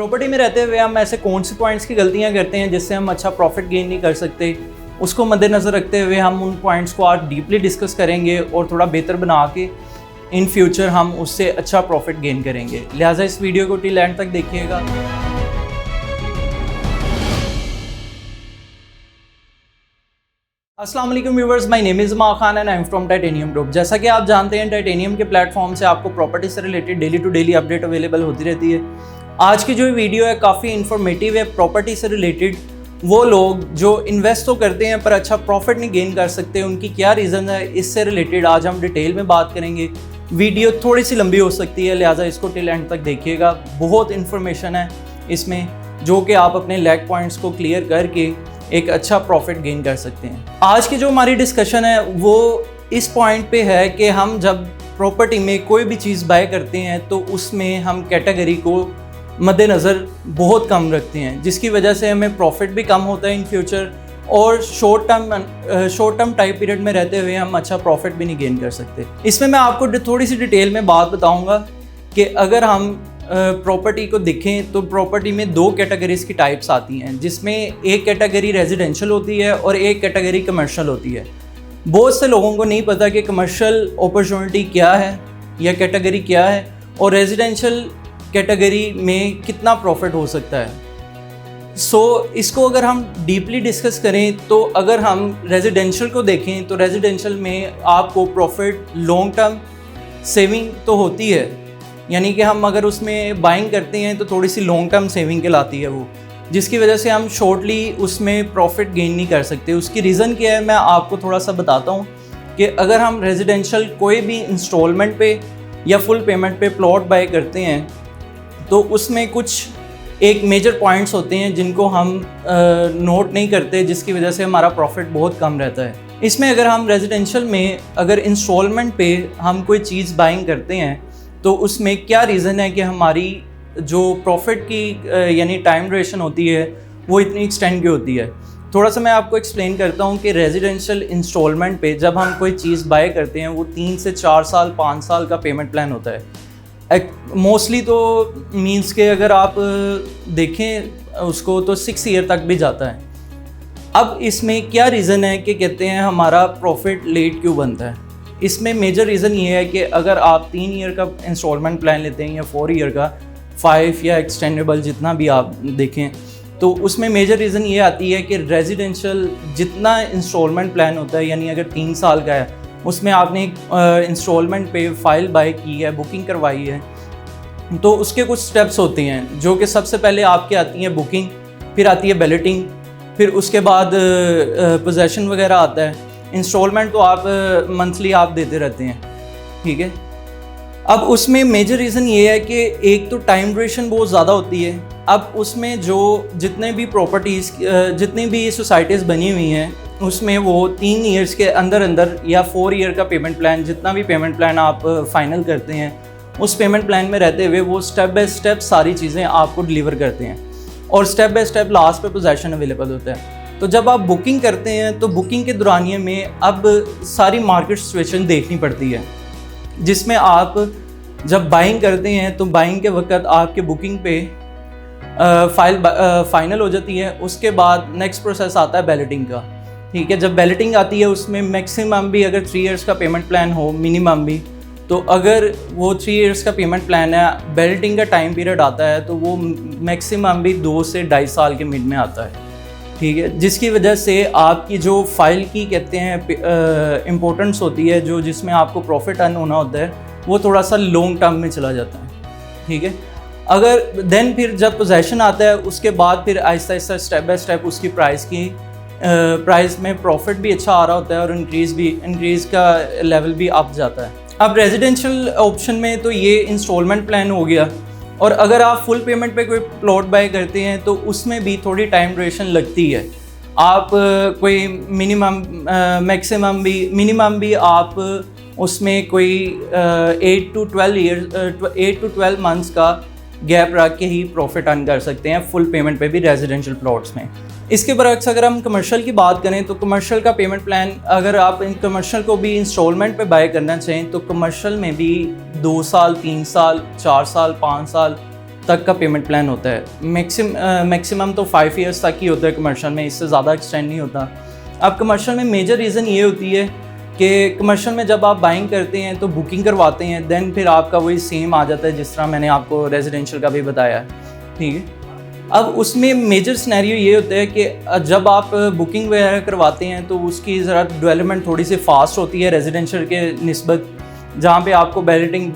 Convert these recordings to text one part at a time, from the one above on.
Property में रहते हुए हम ऐसे कौन से पॉइंट्स की गलतियां करते हैं जिससे हम अच्छा प्रॉफिट गेन नहीं कर सकते, उसको मद्देनज़र रखते हुए हम उन पॉइंट्स को आज डीपली डिस्कस करेंगे और थोड़ा बेहतर बना के इन फ्यूचर हम उससे अच्छा प्रॉफिट गेन करेंगे। लिहाजा इस वीडियो को टिल एंड तक देखिएगा। अस्सलाम वालेकुम व्यूअर्स, माय नेम इज़ मा Khan and I am from titanium group. जैसा कि आप जानते हैं, टाइटेनियम के प्लेटफॉर्म से आपको प्रॉपर्टी से related daily to daily update available होती रहती है। आज की जो वीडियो है काफ़ी इन्फॉर्मेटिव है। प्रॉपर्टी से रिलेटेड वो लोग जो इन्वेस्ट तो करते हैं पर अच्छा प्रॉफिट नहीं गेन कर सकते, उनकी क्या रीज़न है, इससे रिलेटेड आज हम डिटेल में बात करेंगे। वीडियो थोड़ी सी लंबी हो सकती है, लिहाजा इसको टिल एंड तक देखिएगा। बहुत इन्फॉर्मेशन है इसमें जो कि आप अपने लैग पॉइंट्स को क्लियर करके एक अच्छा प्रॉफिट गेन कर सकते हैं। आज की जो हमारी डिस्कशन है वो इस पॉइंट पे है कि हम जब प्रॉपर्टी में कोई भी चीज़ बाय करते हैं तो उसमें हम कैटेगरी को मद्देनज़र बहुत कम रखते हैं, जिसकी वजह से हमें प्रॉफिट भी कम होता है इन फ्यूचर, और शॉर्ट टर्म टाइम पीरियड में रहते हुए हम अच्छा प्रॉफिट भी नहीं गेन कर सकते। इसमें मैं आपको थोड़ी सी डिटेल में बात बताऊँगा कि अगर हम प्रॉपर्टी को देखें तो प्रॉपर्टी में दो कैटेगरीज़ की टाइप्स आती हैं, जिसमें एक कैटेगरी रेजिडेंशियल होती है और एक कैटेगरी कमर्शियल होती है। बहुत से लोगों को नहीं पता कि कमर्शियल अपॉर्चुनिटी क्या है या कैटेगरी क्या है और रेजिडेंशियल कैटेगरी में कितना प्रॉफिट हो सकता है। इसको अगर हम डीपली डिस्कस करें तो अगर हम रेजिडेंशियल को देखें तो रेजिडेंशियल में आपको प्रॉफिट लॉन्ग टर्म सेविंग तो होती है, यानी कि हम अगर उसमें बाइंग करते हैं तो थोड़ी सी लॉन्ग टर्म सेविंग कहलाती है वो, जिसकी वजह से हम शॉर्टली उसमें प्रॉफिट गेन नहीं कर सकते। उसकी रीज़न क्या है मैं आपको थोड़ा सा बताता हूँ कि अगर हम रेजिडेंशियल कोई भी इंस्टॉलमेंट पे या फुल पेमेंट पे प्लॉट बाय करते हैं तो उसमें कुछ एक मेजर पॉइंट्स होते हैं जिनको हम नोट नहीं करते, जिसकी वजह से हमारा प्रॉफिट बहुत कम रहता है। इसमें अगर हम रेजिडेंशियल में अगर इंस्टॉलमेंट पे हम कोई चीज़ बाइंग करते हैं तो उसमें क्या रीज़न है कि हमारी जो प्रॉफिट की यानी टाइम ड्यूरेशन होती है वो इतनी एक्सटेंड की होती है। थोड़ा सा मैं आपको एक्सप्लेन करता हूँ कि रेजिडेंशियल इंस्टॉलमेंट पे जब हम कोई चीज़ बाय करते हैं वो 3 से 4 साल 5 साल का पेमेंट प्लान होता है मोस्टली। तो मीन्स के अगर आप देखें उसको तो 6 ईयर तक भी जाता है। अब इसमें क्या रीज़न है कि कहते हैं हमारा प्रॉफिट लेट क्यों बनता है। इसमें मेजर रीज़न ये है कि अगर आप 3 ईयर का इंस्टॉलमेंट प्लान लेते हैं या 4 ईयर का, 5 या एक्सटेंडेबल जितना भी आप देखें, तो उसमें मेजर रीज़न ये आती है कि रेजिडेंशियल जितना इंस्टॉलमेंट प्लान होता है, यानी अगर 3 साल का है उसमें आपने इंस्टॉलमेंट पे फाइल बाय की है, बुकिंग करवाई है, तो उसके कुछ स्टेप्स होते हैं जो कि सबसे पहले आपके आती है बुकिंग, फिर आती है बैलेटिंग, फिर उसके बाद पोजेसन वगैरह आता है। इंस्टॉलमेंट तो आप मंथली आप देते रहते हैं, ठीक है। अब उसमें मेजर रीज़न ये है कि एक तो टाइम ड्यूरेशन बहुत ज़्यादा होती है। अब उसमें जो जितने भी प्रॉपर्टीज़ जितनी भी सोसाइटीज़ बनी हुई हैं उसमें वो 3 ईयर्स के अंदर अंदर या 4 ईयर का पेमेंट प्लान, जितना भी पेमेंट प्लान आप फाइनल करते हैं उस पेमेंट प्लान में रहते हुए वो स्टेप बाय स्टेप सारी चीज़ें आपको डिलीवर करते हैं और स्टेप बाय स्टेप लास्ट पे पोजेसन अवेलेबल होता है। तो जब आप बुकिंग करते हैं तो बुकिंग के दौरानिए में अब सारी मार्केट सिचुएशन देखनी पड़ती है, जिसमें आप जब बाइंग करते हैं तो बाइंग के वक्त आपके बुकिंग पे फाइनल हो जाती है। उसके बाद नेक्स्ट प्रोसेस आता है बैलेटिंग का, ठीक है। जब बैलेटिंग आती है उसमें मैक्सिमम भी अगर 3 इयर्स का पेमेंट प्लान हो, मिनिमम भी, तो अगर वो 3 इयर्स का पेमेंट प्लान है, बैलेटिंग का टाइम पीरियड आता है तो वो मैक्सिमम भी 2 से 2.5 साल के मिड में आता है, ठीक है। जिसकी वजह से आपकी जो फाइल की कहते हैं इम्पोर्टेंस होती है, जो जिसमें आपको प्रॉफिट अर्न होना होता है, वो थोड़ा सा लॉन्ग टर्म में चला जाता है, ठीक है। अगर देन फिर जब पोजेसन आता है उसके बाद फिर Aahista Aahista step by step उसकी प्राइस में प्रॉफिट भी अच्छा आ रहा होता है और इंक्रीज़ का लेवल भी अप जाता है। अब रेजिडेंशियल ऑप्शन में तो ये इंस्टॉलमेंट प्लान हो गया, और अगर आप फुल पेमेंट पे कोई प्लॉट बाय करते हैं तो उसमें भी थोड़ी टाइम ड्यूरेशन लगती है। आप कोई मिनिमम भी आप उसमें कोई 8 to 12 मंथ्स का गैप रख के ही प्रॉफिट अर्न कर सकते हैं फुल पेमेंट पे भी रेजिडेंशियल प्लॉट्स में। इसके बरक्स अगर हम कमर्शियल की बात करें तो कमर्शियल का पेमेंट प्लान, अगर आप इन कमर्शियल को भी इंस्टॉलमेंट पे बाय करना चाहें तो कमर्शियल में भी 2 साल, 3 साल, 4 साल, 5 साल तक का पेमेंट प्लान होता है। मैक्सिमम तो 5 ईयर्स तक ही होता है कमर्शियल में, इससे ज़्यादा एक्सटेंड नहीं होता। अब कमर्शियल में मेजर रीज़न ये होती है कि कमर्शियल में जब आप बाइंग करते हैं तो बुकिंग करवाते हैं, देन फिर आपका वही सेम आ जाता है जिस तरह मैंने आपको रेजिडेंशियल का भी बताया है, ठीक है। अब उसमें मेजर सिनेरियो ये होता है कि जब आप बुकिंग वगैरह करवाते हैं तो उसकी ज़रा डेवलपमेंट थोड़ी सी फास्ट होती है रेजिडेंशियल के निस्बत, जहाँ पे आपको बैलेटिंग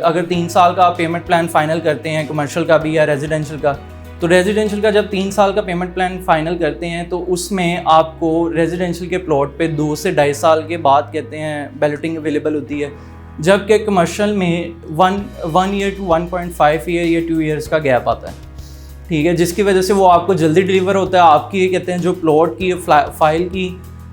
अगर 3 साल का पेमेंट प्लान फ़ाइनल करते हैं कमर्शियल का भी या रेजिडेंशियल का, तो रेजिडेंशियल का जब 3 साल का पेमेंट प्लान फ़ाइनल करते हैं तो उसमें आपको रेजिडेंशियल के प्लॉट पे 2 से 2.5 साल के बाद कहते हैं बैलेटिंग अवेलेबल होती है, जबकि कमर्शियल में 1 ईयर टू 1.5 ईयर या 2 ईयर्स का गैप आता है, ठीक है, जिसकी वजह से वो आपको जल्दी डिलीवर होता है। आपकी कहते हैं जो प्लॉट की फाइल की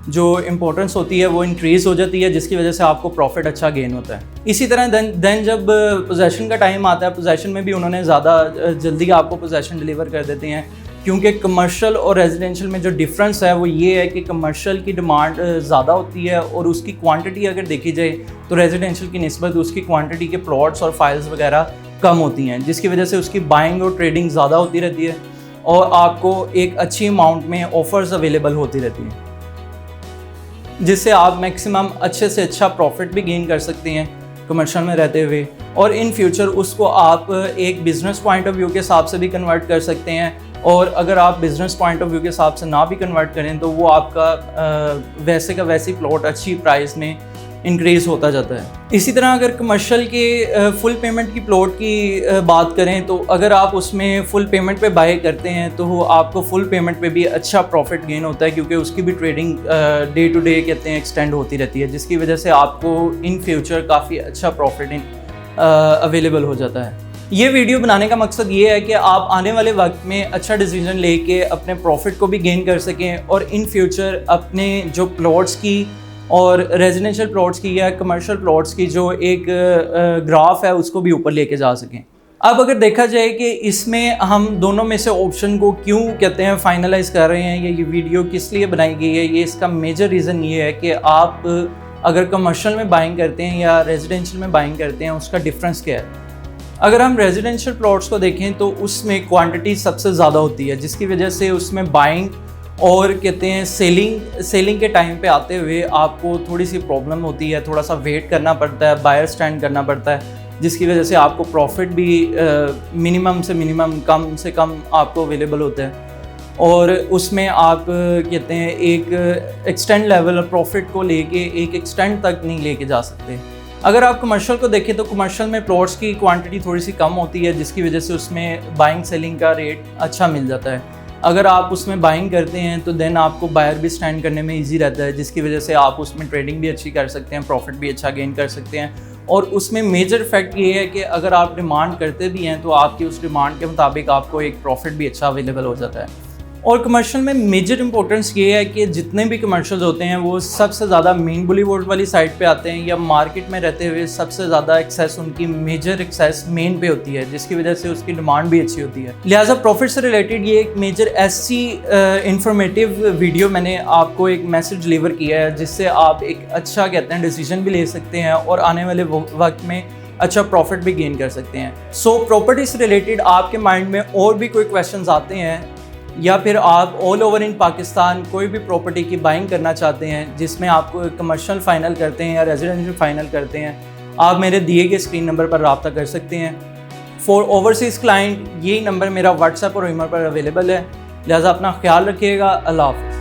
जो इंपॉर्टेंस होती है वो इंक्रीज़ हो जाती है, जिसकी वजह से आपको प्रॉफिट अच्छा गेन होता है। इसी तरह देन जब पोजेसन का टाइम आता है, पोजेसन में भी उन्होंने ज़्यादा जल्दी आपको पोजेसन डिलीवर कर देते हैं, क्योंकि कमर्शियल और रेजिडेंशियल में जो डिफरेंस है वो ये है कि कमर्शियल की डिमांड ज़्यादा होती है और उसकी क्वांटिटी अगर देखी जाए तो रेजिडेंशियल की निस्बत उसकी क्वांटिटी के प्लॉट्स और फाइल्स वगैरह कम होती हैं, जिसकी वजह से उसकी बाइंग और ट्रेडिंग ज़्यादा होती रहती है और आपको एक अच्छी अमाउंट में ऑफ़र्स अवेलेबल होती रहती हैं, जिससे आप मैक्सिमम अच्छे से अच्छा प्रॉफिट भी गेन कर सकते हैं कमर्शियल में रहते हुए, और इन फ्यूचर उसको आप एक बिज़नेस पॉइंट ऑफ व्यू के हिसाब से भी कन्वर्ट कर सकते हैं, और अगर आप बिज़नेस पॉइंट ऑफ व्यू के हिसाब से ना भी कन्वर्ट करें तो वो आपका वैसे का वैसे प्लॉट अच्छी प्राइस में इंक्रीज़ होता जाता है। इसी तरह अगर कमर्शियल के फुल पेमेंट की प्लॉट की बात करें तो अगर आप उसमें फुल पेमेंट पे बाय करते हैं तो आपको फुल पेमेंट पे भी अच्छा प्रॉफिट गेन होता है, क्योंकि उसकी भी ट्रेडिंग डे टू डे कहते हैं एक्सटेंड होती रहती है, जिसकी वजह से आपको इन फ्यूचर काफ़ी अच्छा प्रॉफिट अवेलेबल हो जाता है। ये वीडियो बनाने का मकसद ये है कि आप आने वाले वक्त में अच्छा डिसीजन लेके अपने प्रॉफिट को भी गेन कर सकें और इन फ्यूचर अपने जो प्लॉट्स की और रेजिडेंशियल प्लॉट्स की या कमर्शियल प्लॉट्स की जो एक ग्राफ है उसको भी ऊपर लेके जा सकें। अब अगर देखा जाए कि इसमें हम दोनों में से ऑप्शन को क्यों कहते हैं फाइनलाइज कर रहे हैं या ये वीडियो किस लिए बनाई गई है, ये इसका मेजर रीज़न ये है कि आप अगर कमर्शियल में बाइंग करते हैं या रेजिडेंशियल में बाइंग करते हैं उसका डिफरेंस क्या है। अगर हम रेजिडेंशियल प्लॉट्स को देखें तो उसमें क्वांटिटी सबसे ज़्यादा होती है, जिसकी वजह से उसमें बाइंग और कहते हैं सेलिंग के टाइम पे आते हुए आपको थोड़ी सी प्रॉब्लम होती है, थोड़ा सा वेट करना पड़ता है, बायर स्टैंड करना पड़ता है, जिसकी वजह से आपको प्रॉफिट भी मिनिमम से मिनिमम कम से कम आपको अवेलेबल होता है, और उसमें आप कहते हैं एक एक्सटेंड लेवल प्रॉफिट को लेके एक एक्सटेंड तक नहीं लेके जा सकते। अगर आप कमर्शियल को देखें तो कमर्शियल में प्लॉट्स की क्वांटिटी थोड़ी सी कम होती है, जिसकी वजह से उसमें बाइंग सेलिंग का रेट अच्छा मिल जाता है। अगर आप उसमें बाइंग करते हैं तो देन आपको बायर भी स्टैंड करने में इजी रहता है, जिसकी वजह से आप उसमें ट्रेडिंग भी अच्छी कर सकते हैं, प्रॉफिट भी अच्छा गेन कर सकते हैं। और उसमें मेजर फैक्ट ये है कि अगर आप डिमांड करते भी हैं तो आपकी उस डिमांड के मुताबिक आपको एक प्रॉफिट भी अच्छा अवेलेबल हो जाता है। और कमर्शियल में मेजर इंपॉर्टेंस ये है कि जितने भी कमर्शियल्स होते हैं वो सबसे ज़्यादा मेन बुलीवर्ड वाली साइड पे आते हैं, या मार्केट में रहते हुए सबसे ज़्यादा एक्सेस उनकी मेजर एक्सेस मेन पे होती है, जिसकी वजह से उसकी डिमांड भी अच्छी होती है। लिहाजा प्रॉफिट से रिलेटेड ये एक मेजर ऐसी इंफॉर्मेटिव वीडियो मैंने आपको एक मैसेज डिलीवर किया है, जिससे आप एक अच्छा कहते हैं डिसीजन भी ले सकते हैं और आने वाले वक्त में अच्छा प्रॉफिट भी गेन कर सकते हैं। सो प्रॉपर्टी से रिलेटेड आपके माइंड में और भी कोई क्वेश्चंस आते हैं, या फिर आप ऑल ओवर इन पाकिस्तान कोई भी प्रॉपर्टी की बाइंग करना चाहते हैं जिसमें आपको कमर्शियल फाइनल करते हैं या रेजिडेंशियल फाइनल करते हैं, आप मेरे दिए गए स्क्रीन नंबर पर रब्ता कर सकते हैं। फॉर ओवरसीज़ क्लाइंट यही नंबर मेरा व्हाट्सएप और ईमेल पर अवेलेबल है। लिहाजा अपना ख्याल रखिएगा। अल्लाह हाफ़िज़।